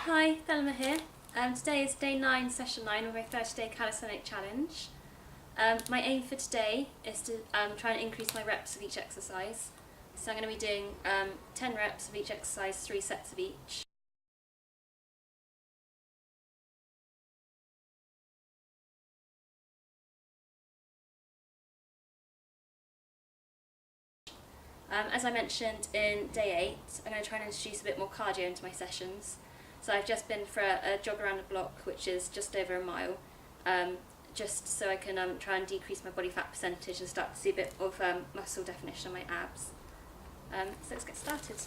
Hi, Thelma here. Today is day 9, session 9 of my 30-day calisthenic challenge. My aim for today is to try and increase my reps of each exercise. So I'm going to be doing 10 reps of each exercise, 3 sets of each. As I mentioned in day 8, I'm going to try and introduce a bit more cardio into my sessions. So I've just been for a jog around the block, which is just over a mile, just so I can try and decrease my body fat percentage and start to see a bit of muscle definition on my abs. So let's get started.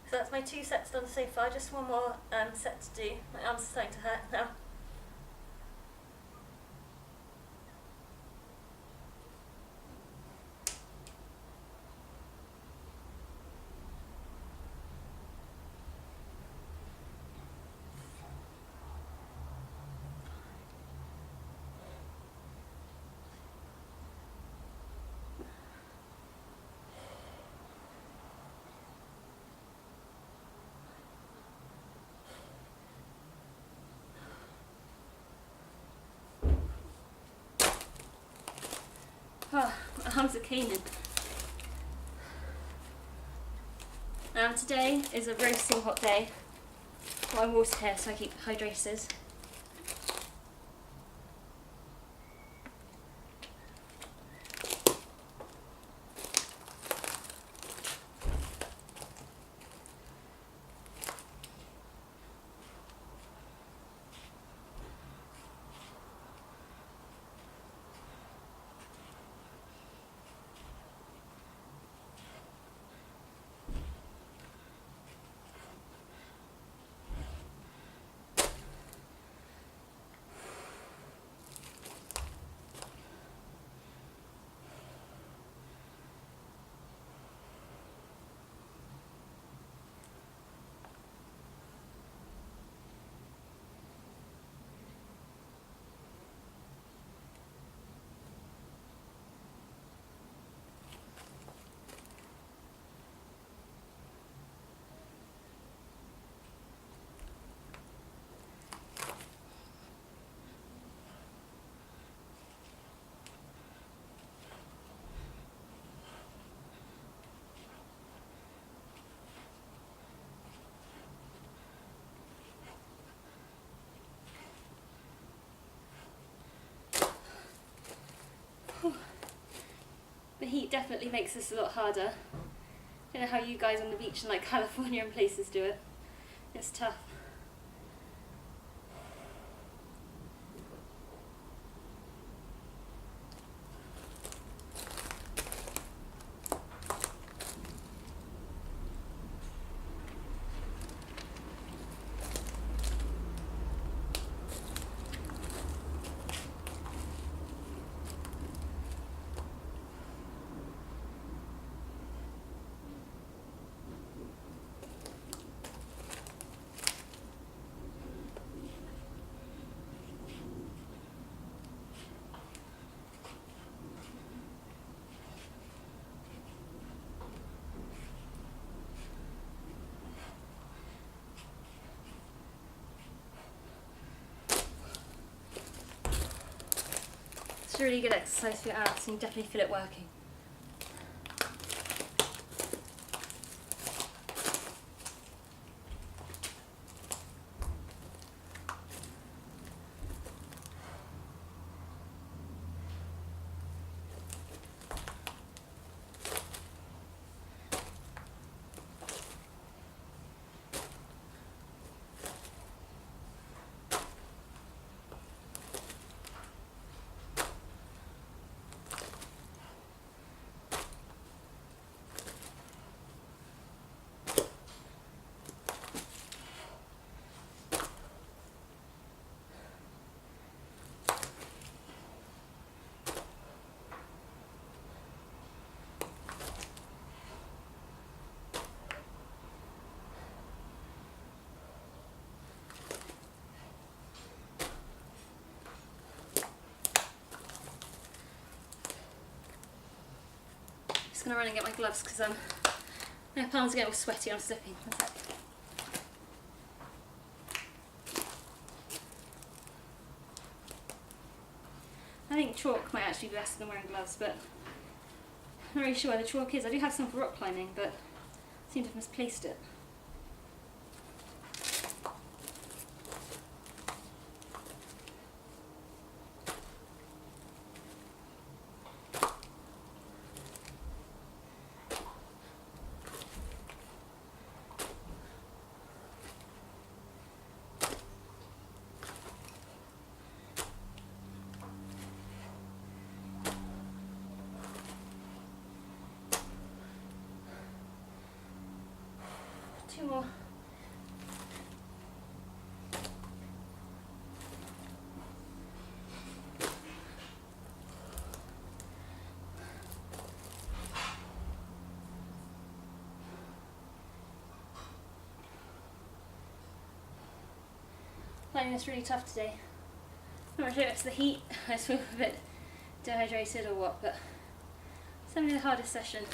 So that's my 2 sets done so far, just one more set to do. My arms are starting to hurt now. Oh, my arms are caning. Today is a roasting hot day. Got my water here so I keep hydrated. The heat definitely makes this a lot harder. I don't know how you guys on the beach in like California and places do it. It's tough. It's a really good exercise for your abs and you definitely feel it working. going to run and get my gloves because my palms are getting all sweaty. I'm slipping. One sec. I think chalk might actually be better than wearing gloves, but I'm not really sure where the chalk is. I do have some for rock climbing, but I seem to have misplaced it. Two more. Finding this really tough today. I'm not sure if it's the heat, I just feel a bit dehydrated or what, but it's definitely the hardest session.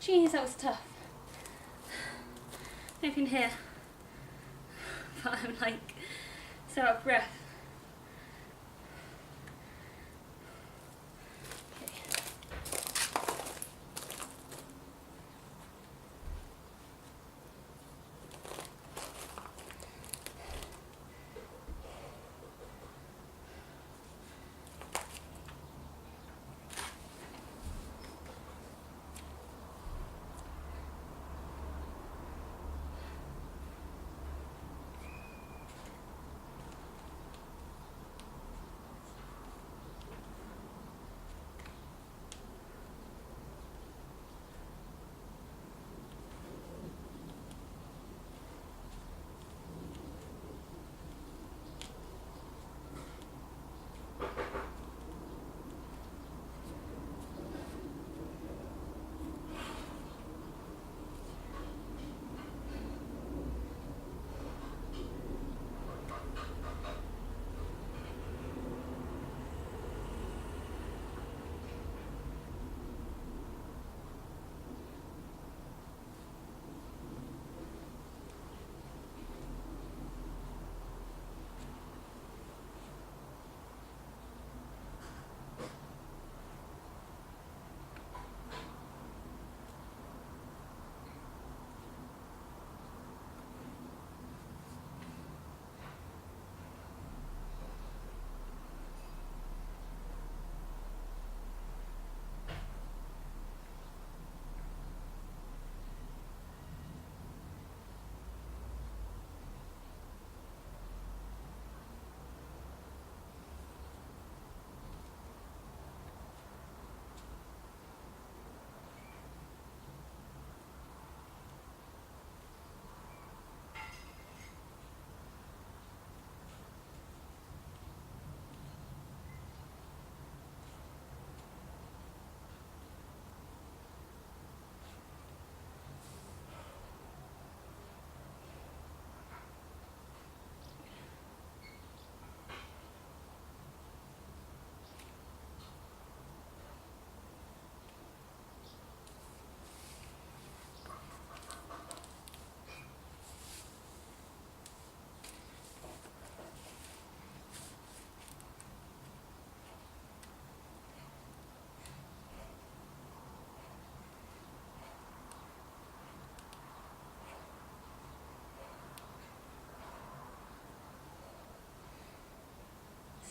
Jeez, that was tough. You can hear, but I'm like so out of breath.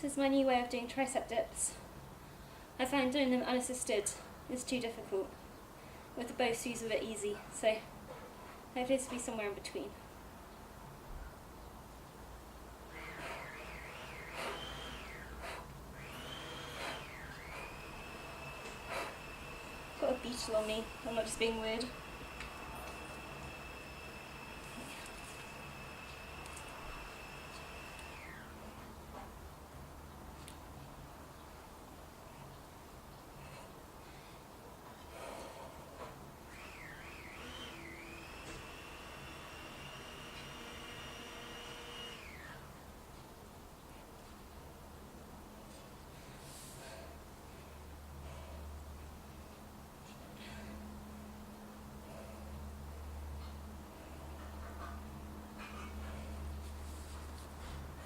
This is my new way of doing tricep dips. I find doing them unassisted is too difficult. With the bow Sue's a bit easy, so hopefully this will be somewhere in between. Got a beetle on me, I'm not just being weird.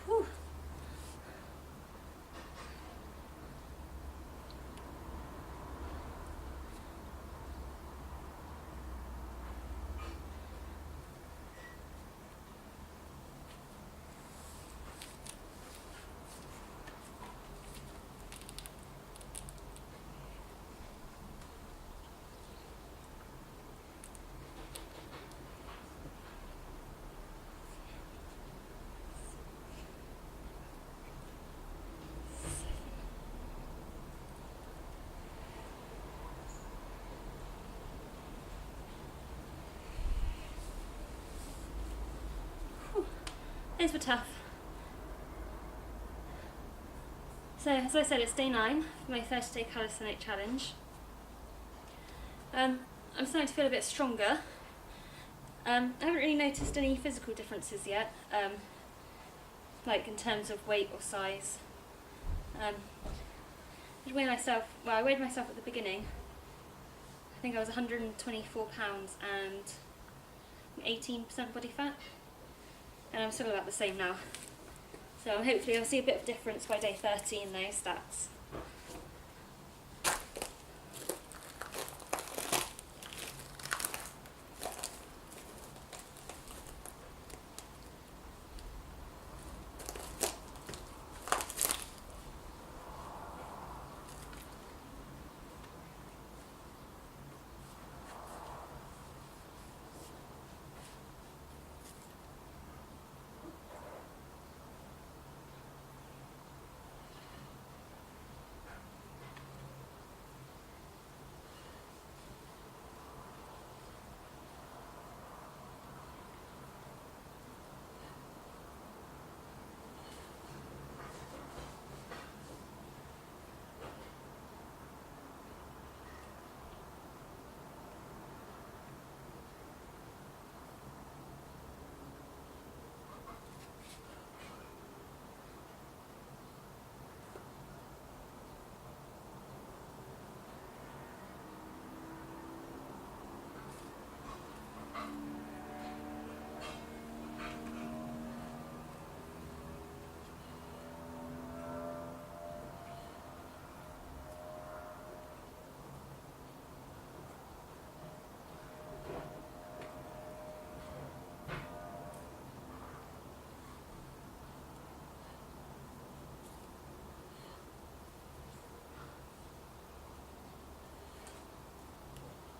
Whew. Those were tough. So, as I said, it's day 9 for my 30-day calisthenic challenge. I'm starting to feel a bit stronger. I haven't really noticed any physical differences yet, like in terms of weight or size. I weighed myself at the beginning. I think I was 124 pounds and 18% body fat. And I'm still about the same now. So hopefully I'll see a bit of difference by day 30 in those stats.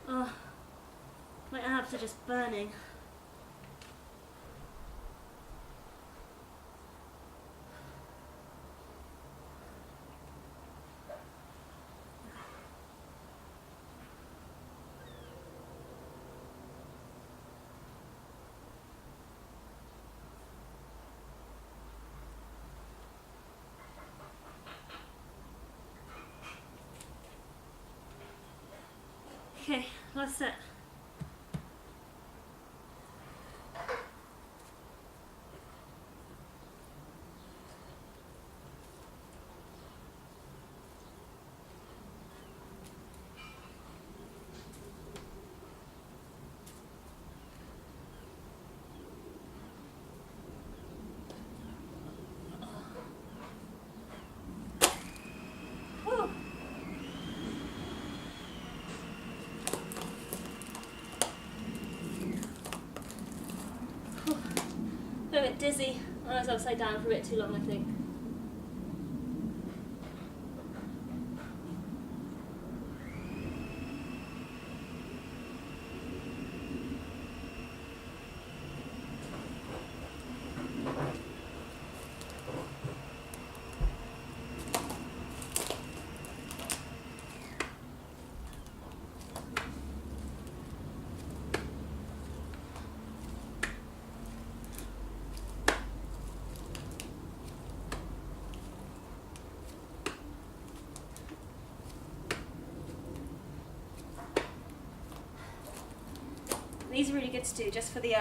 Oh, my abs are just burning. Okay, last set. A bit dizzy. I was upside down for a bit too long, I think. These are really good to do just for the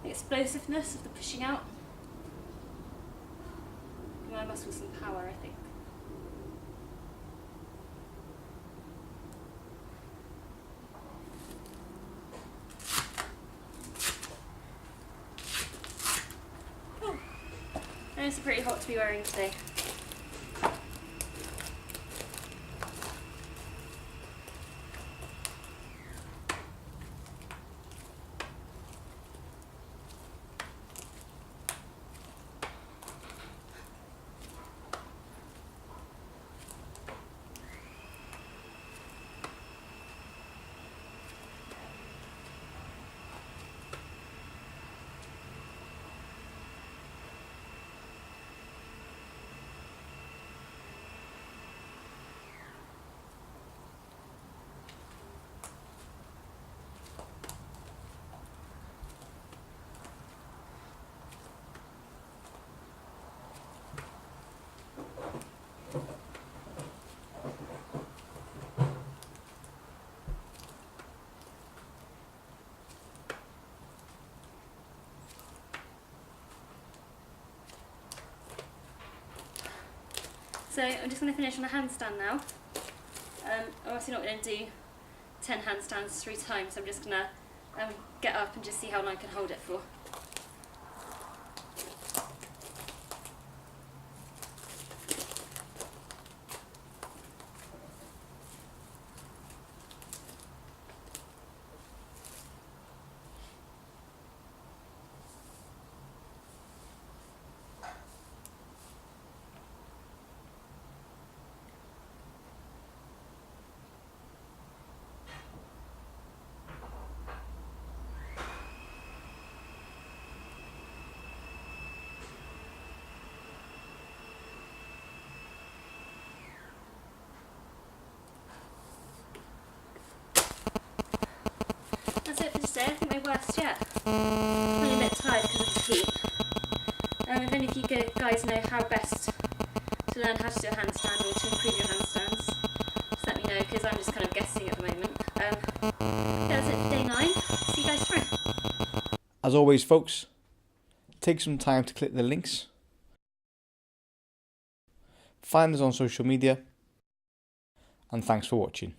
explosiveness of the pushing out. Give my muscles some power, I think. Oh, and it's pretty hot to be wearing today. So I'm just going to finish on a handstand now. I'm obviously not going to do 10 handstands 3 times, so I'm just going to get up and just see how long I can hold it for. That's it for today. I think my worst yet. I'm a bit tired because of the heat. If any of you guys know how best to learn how to do a handstand or to improve your handstands, just let me know, because I'm just kind of guessing at the moment. That's it for day 9. See you guys tomorrow. As always, folks, take some time to click the links. Find us on social media, and thanks for watching.